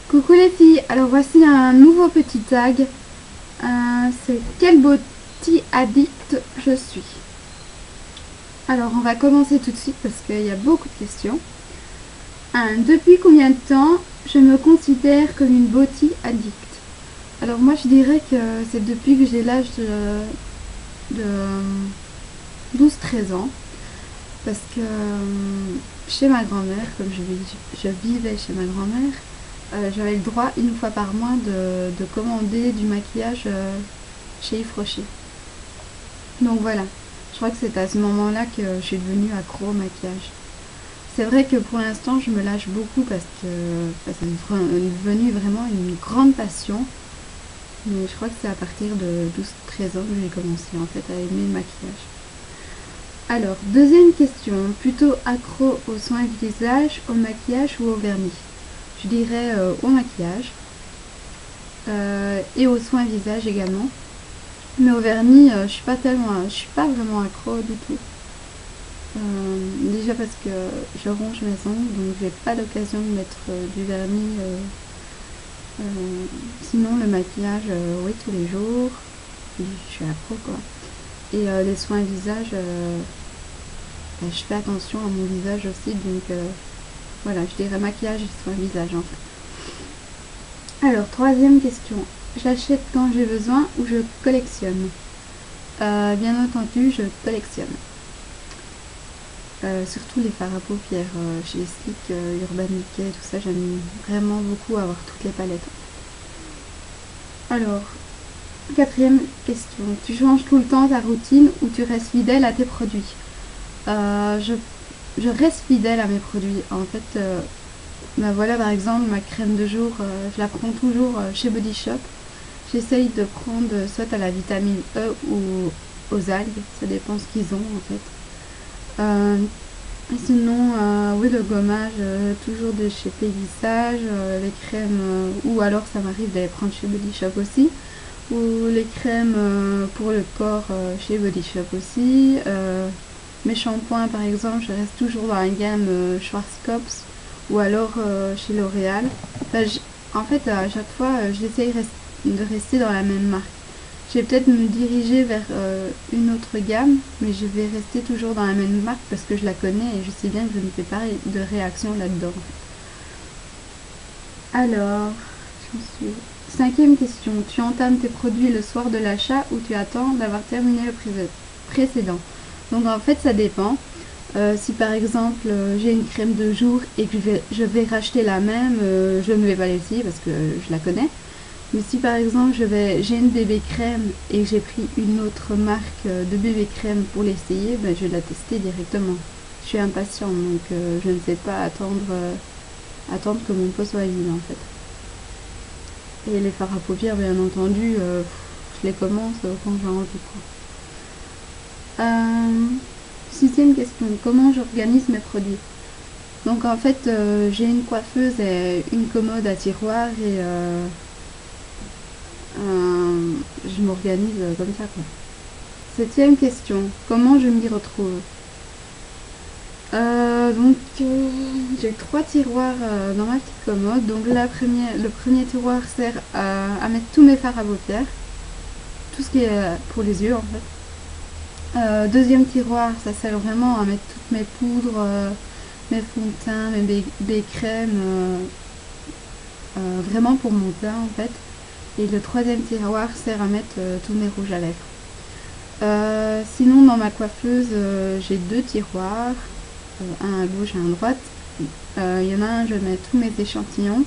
Coucou les filles, alors voici un nouveau petit tag. C'est quel body addict je suis. Alors on va commencer tout de suite parce qu'il y a beaucoup de questions. Depuis combien de temps je me considère comme une body addict? Alors moi je dirais que c'est depuis que j'ai l'âge de 12-13 ans. Parce que chez ma grand-mère, comme je vivais chez ma grand-mère, j'avais le droit une fois par mois de commander du maquillage chez Yves Rocher. Donc voilà, je crois que c'est à ce moment-là que je suis devenue accro au maquillage. C'est vrai que pour l'instant je me lâche beaucoup parce que c'est devenu vraiment une grande passion. Mais je crois que c'est à partir de 12-13 ans que j'ai commencé en fait à aimer le maquillage. Alors, deuxième question, plutôt accro aux soins du visage, au maquillage ou au vernis? Je dirais au maquillage et aux soins visage également. Mais au vernis, je suis pas vraiment accro du tout. Déjà parce que je ronge mes ongles, donc j'ai pas l'occasion de mettre du vernis. Sinon le maquillage, oui, tous les jours, je suis accro quoi. Et les soins visage, je fais attention à mon visage aussi, donc voilà, je dirais maquillage et soins visage en fait. Alors, troisième question, j'achète quand j'ai besoin ou je collectionne? Bien entendu, je collectionne. Surtout les fards à paupières, chez Sleek, Urban Decay, tout ça, j'aime vraiment beaucoup avoir toutes les palettes. Alors, quatrième question, tu changes tout le temps ta routine ou tu restes fidèle à tes produits? Je reste fidèle à mes produits. En fait, voilà par exemple ma crème de jour, je la prends toujours chez Body Shop. J'essaye de prendre soit à la vitamine E ou aux algues, ça dépend ce qu'ils ont en fait. Sinon, oui, le gommage, toujours de chez Pélissage, les crèmes, ou alors ça m'arrive d'aller prendre chez Body Shop aussi, ou les crèmes pour le corps chez Body Shop aussi. Mes shampoings par exemple, je reste toujours dans la gamme Schwarzkopf ou alors chez L'Oréal. En fait, à chaque fois, j'essaye de rester dans la même marque. Je vais peut-être me diriger vers une autre gamme, mais je vais rester toujours dans la même marque parce que je la connais et je sais bien que je ne fais pas de réaction là-dedans. Alors, j'en suis... Cinquième question, tu entames tes produits le soir de l'achat ou tu attends d'avoir terminé le précédent? Donc en fait ça dépend. Si par exemple j'ai une crème de jour et que je vais racheter la même, je ne vais pas l'essayer parce que je la connais. Mais si par exemple j'ai une bébé crème et que j'ai pris une autre marque de bébé crème pour l'essayer, ben, je vais la tester directement. Je suis impatiente donc je ne sais pas attendre que mon pot soit vide en fait. Et les fards à paupières bien entendu, je les commence quand j'ai envie quoi. Sixième question, comment j'organise mes produits? Donc en fait j'ai une coiffeuse et une commode à tiroir et je m'organise comme ça quoi. Septième question, comment je m'y retrouve? J'ai 3 tiroirs dans ma petite commode. Donc le premier tiroir sert à mettre tous mes fards à paupières, tout ce qui est pour les yeux en fait. Deuxième tiroir, ça sert vraiment à mettre toutes mes poudres, mes fonds de teint, mes crèmes, vraiment pour mon teint en fait. Et le troisième tiroir sert à mettre tous mes rouges à lèvres. Sinon dans ma coiffeuse, j'ai 2 tiroirs, un à gauche et un à droite. Il y en a un, je vais mettre tous mes échantillons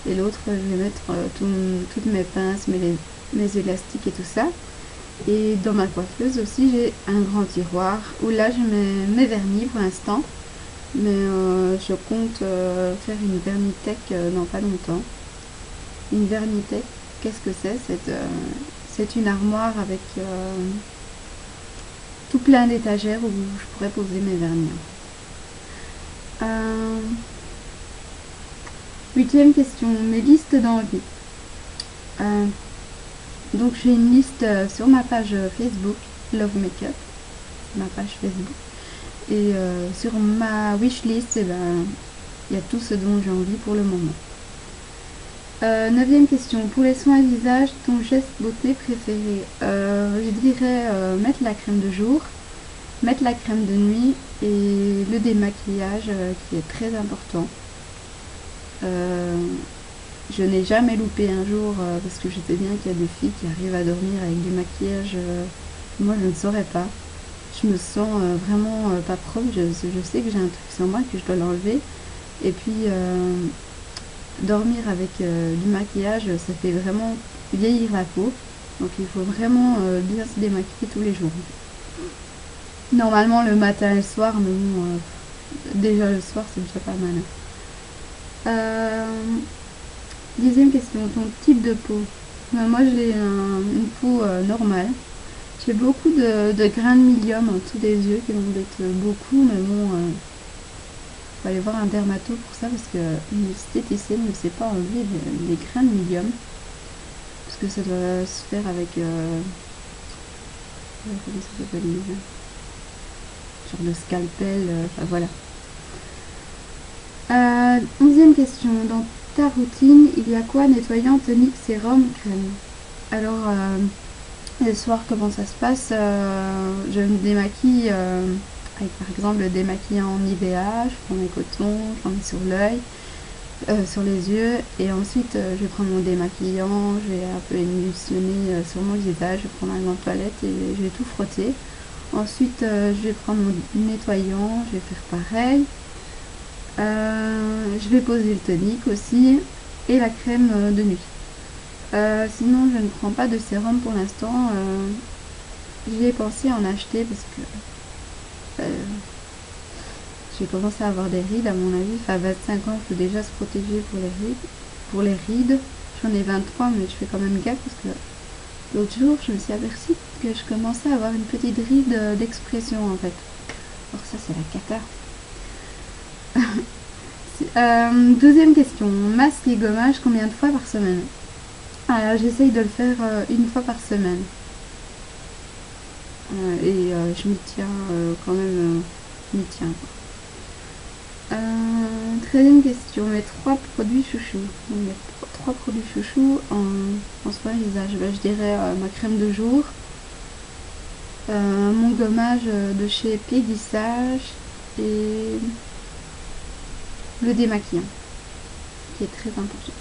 et l'autre, je vais mettre toutes mes pinces, mes élastiques et tout ça. Et dans ma coiffeuse aussi, j'ai un grand tiroir où là je mets mes vernis pour l'instant. Mais je compte faire une vernitech dans pas longtemps. Une vernitech, qu'est-ce que c'est? C'est une armoire avec tout plein d'étagères où je pourrais poser mes vernis. Huitième question, mes listes d'envie. Donc j'ai une liste sur ma page Facebook, Love Makeup, ma page Facebook. Et sur ma wishlist, il y a tout ce dont j'ai envie pour le moment. 9e question. Pour les soins visage, ton geste beauté préféré? Je dirais mettre la crème de jour, mettre la crème de nuit et le démaquillage qui est très important. Je n'ai jamais loupé un jour parce que je sais bien qu'il y a des filles qui arrivent à dormir avec du maquillage. Moi, je ne saurais pas. Je me sens vraiment pas propre. Je sais que j'ai un truc sur moi que je dois l'enlever. Et puis, dormir avec du maquillage, ça fait vraiment vieillir la peau. Donc, il faut vraiment bien se démaquiller tous les jours. Normalement, le matin et le soir, mais bon, déjà le soir, c'est déjà pas mal. 10e question, ton type de peau. Moi, j'ai une peau normale. J'ai beaucoup de grains de milium en dessous des yeux qui m'embêtent beaucoup, mais bon, faut aller voir un dermato pour ça parce qu'une esthéticienne ne sait pas enlever les grains de milium. Parce que ça doit se faire avec. Comment ça s'appelle? Genre de scalpel, enfin voilà. 11e question, dans ta routine, il y a quoi? Nettoyant, tonique, sérum, crème. Alors, le soir, comment ça se passe? Je me démaquille avec par exemple le démaquillant en Nivea, je prends mes cotons, j'en mets sur l'œil, sur les yeux, et ensuite je vais prendre mon démaquillant, je vais un peu émulsionner sur mon visage, je vais prendre un gant de toilette et je vais tout frotter. Ensuite, je vais prendre mon nettoyant, je vais faire pareil. Je vais poser le tonique aussi et la crème de nuit. Sinon, je ne prends pas de sérum pour l'instant. J'y ai pensé à en acheter parce que j'ai commencé à avoir des rides à mon avis. Enfin, à 25 ans, il faut déjà se protéger pour les rides. Pour les rides, j'en ai 23, mais je fais quand même gaffe parce que l'autre jour, je me suis aperçue que je commençais à avoir une petite ride d'expression en fait. Alors ça, c'est la cata. 12e question. Masque et gommage, combien de fois par semaine? Alors, j'essaye de le faire une fois par semaine. Et je m'y tiens quand même. Je m'y tiens. 13e question. Mes 3 produits chouchous. Mes 3 produits chouchous en soin visage. Je dirais ma crème de jour, mon gommage de chez Péguissage et le démaquillant qui est très important.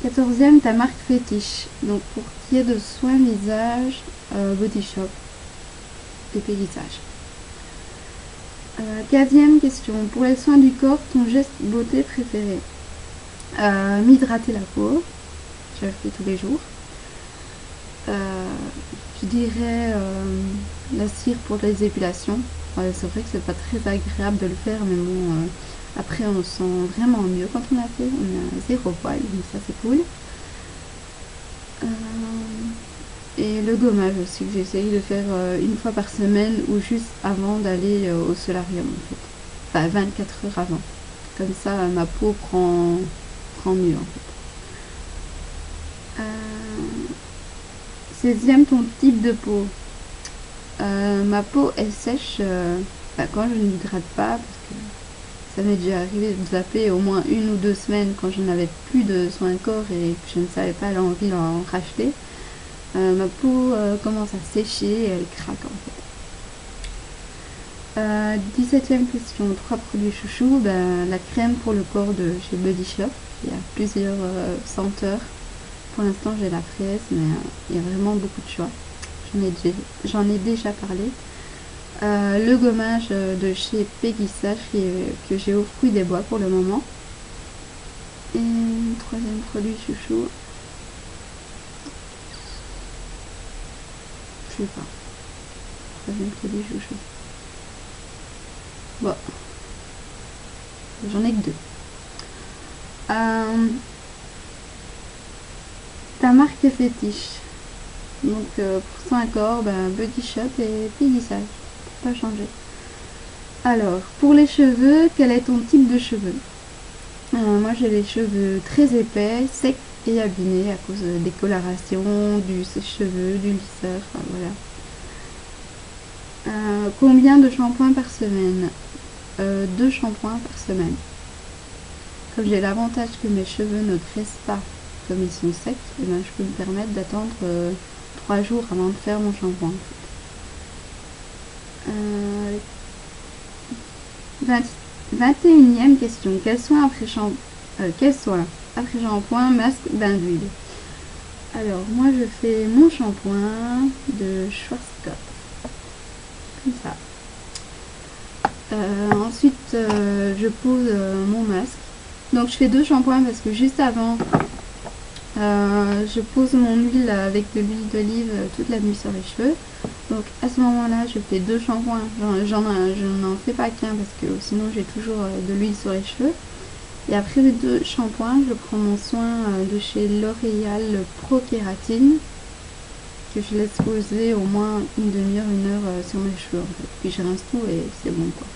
14e, ta marque fétiche. Donc pour qui est de soins visage, Body Shop et Péguissage. 15e question. Pour les soins du corps, ton geste beauté préféré? M'hydrater la peau. Je le fais tous les jours. Je dirais la cire pour les épilations. C'est vrai que c'est pas très agréable de le faire, mais bon, après on se sent vraiment mieux quand on a fait. On a 0 poil, donc ça c'est cool. Et le gommage aussi, que j'essaye de faire une fois par semaine ou juste avant d'aller au solarium en fait. Enfin 24 heures avant. Comme ça ma peau prend mieux en fait. 16e, ton type de peau. Ma peau est sèche quand je n'hydrate pas, parce que ça m'est déjà arrivé de zapper au moins 1 ou 2 semaines quand je n'avais plus de soins de corps et que je ne savais pas l'envie d'en racheter. Ma peau commence à sécher et elle craque en fait. 17e question, 3 produits chouchous. La crème pour le corps de chez Body Shop. Il y a plusieurs senteurs. Pour l'instant j'ai la fraise, mais il y a vraiment beaucoup de choix. J'en ai déjà parlé. Le gommage de chez Péguissage que j'ai au fruit des bois pour le moment. Et 3e produit chouchou. Je sais pas. 3e produit chouchou. Bon. J'en ai que 2. Ta marque fétiche. Donc pour soin corps, Body Shop et Péguissage. Pas changer. Alors, pour les cheveux, quel est ton type de cheveux? Moi j'ai les cheveux très épais, secs et abîmés à cause des colorations, du sèche-cheveux, du lisseur, enfin voilà. Combien de shampoings par semaine? 2 shampoings par semaine. Comme j'ai l'avantage que mes cheveux ne graissent pas comme ils sont secs, et ben, je peux me permettre d'attendre 3 jours avant de faire mon shampoing. 21e question. Quels soins après shampoing, masque, bain d'huile? Alors, moi je fais mon shampoing de Schwarzkopf. Comme ça. Ensuite, je pose mon masque. Donc, je fais 2 shampoings parce que juste avant, je pose mon huile avec de l'huile d'olive toute la nuit sur les cheveux. Donc, à ce moment-là, je fais 2 shampoings. Je n'en fais pas qu'un parce que sinon, j'ai toujours de l'huile sur les cheveux. Et après les 2 shampoings, je prends mon soin de chez L'Oréal Pro Kératine que je laisse poser au moins une demi-heure, 1 heure sur mes cheveux en fait. Puis je rince tout et c'est bon quoi.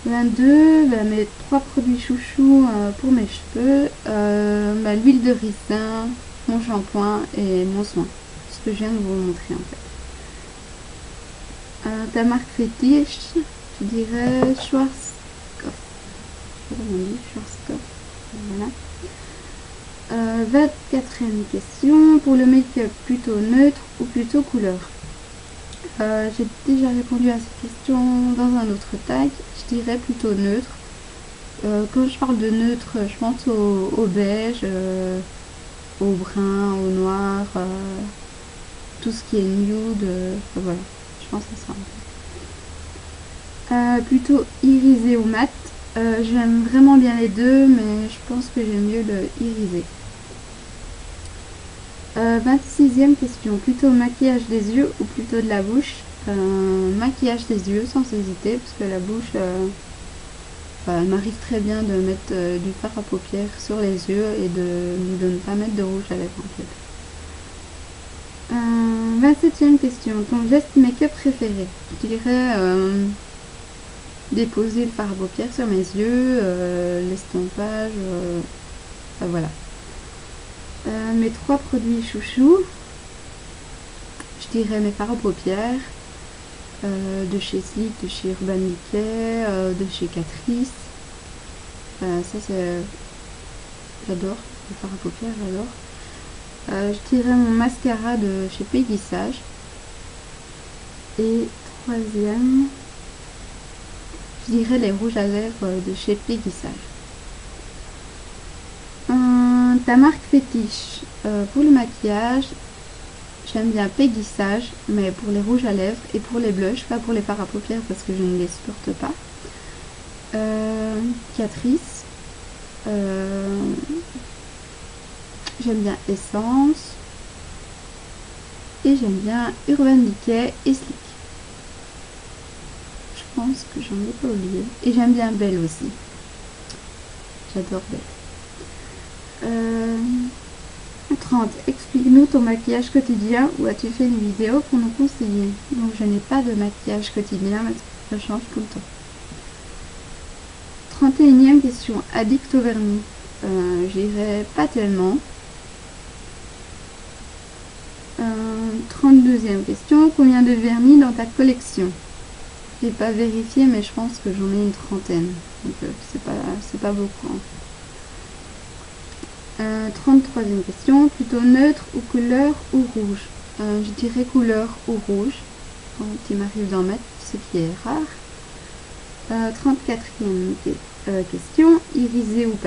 22, mes 3 produits chouchous pour mes cheveux, l'huile de ricin, mon shampoing et mon soin. Ce que je viens de vous montrer en fait. Ta marque fétiche, je dirais Schwarzkopf. Comment on dit Schwarzkopf. Voilà. 24e question. Pour le make-up, plutôt neutre ou plutôt couleur? J'ai déjà répondu à cette question dans un autre tag. Je dirais plutôt neutre. Quand je parle de neutre, je pense au beige, au brun, au noir, tout ce qui est nude. Voilà, je pense à ça. Plutôt irisé ou mat. J'aime vraiment bien les deux, mais je pense que j'aime mieux le irisé. 26e question. Plutôt maquillage des yeux ou plutôt de la bouche? Maquillage des yeux sans hésiter, parce que la bouche, il m'arrive très bien de mettre du fard à paupières sur les yeux et de ne pas mettre de rouge à lèvres en fait. 27e question. Ton geste make-up préféré? Je dirais déposer le fard à paupières sur mes yeux, l'estompage, voilà. Mes 3 produits chouchous, je dirais mes fards à paupières de chez Sleek, de chez Urban Decay, de chez Catrice. Ça c'est, j'adore les fards à paupières, j'adore. Je dirais mon mascara de chez Peggy Sage. Et 3e, je dirais les rouges à lèvres de chez Peggy Sage. Ta marque fétiche? Pour le maquillage, j'aime bien Peggy Sage, mais pour les rouges à lèvres et pour les blushs, pas pour les fards à paupières parce que je ne les supporte pas. Catrice, j'aime bien Essence, et j'aime bien Urban Decay et Sleek. Je pense que j'en ai pas oublié. Et j'aime bien Belle aussi. J'adore Belle. 30. Explique-nous ton maquillage quotidien ou as-tu fait une vidéo pour nous conseiller? Donc je n'ai pas de maquillage quotidien, mais ça change tout le temps. 31e question. Addict au vernis? J'irai pas tellement. 32e question. Combien de vernis dans ta collection? J'ai pas vérifié, mais je pense que j'en ai une 30aine. Donc c'est pas beaucoup en fait. 33e question. Plutôt neutre ou couleur ou rouge? Je dirais couleur ou rouge quand il m'arrive d'en mettre, ce qui est rare. 34e question. Irisé ou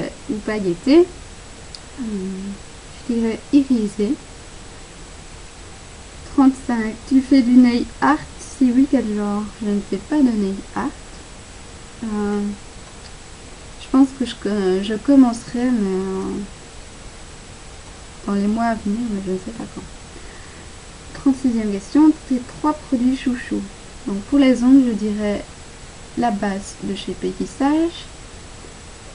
pailleté? Je dirais irisé. 35. Tu fais du nail art? Si oui, quel genre? Je ne fais pas de nail art. Je pense que je commencerai, mais dans les mois à venir, mais je ne sais pas quand. 36e question. Tes 3 produits chouchous? Donc pour les ongles, je dirais la base de chez Peggy Sage,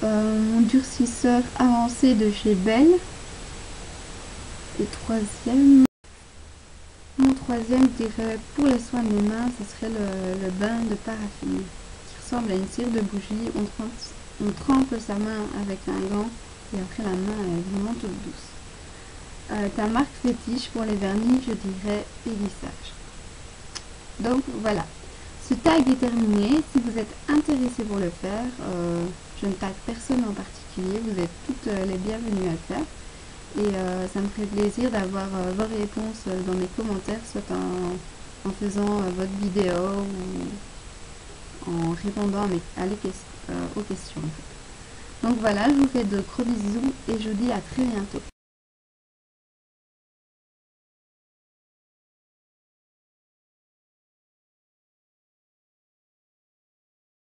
mon durcisseur avancé de chez Belle, et mon troisième, je dirais pour les soins de mes mains, ce serait le bain de paraffine qui ressemble à une cire de bougie. On trempe sa main avec un gant et après la main est vraiment toute douce. ta marque fétiche pour les vernis, je dirais Pélissage. Donc voilà, ce tag est terminé. Si vous êtes intéressé pour le faire, je ne tag personne en particulier, vous êtes toutes les bienvenues à le faire. Et ça me ferait plaisir d'avoir vos réponses dans mes commentaires, soit en faisant votre vidéo ou en répondant aux questions. En fait. Donc voilà, je vous fais de gros bisous et je vous dis à très bientôt.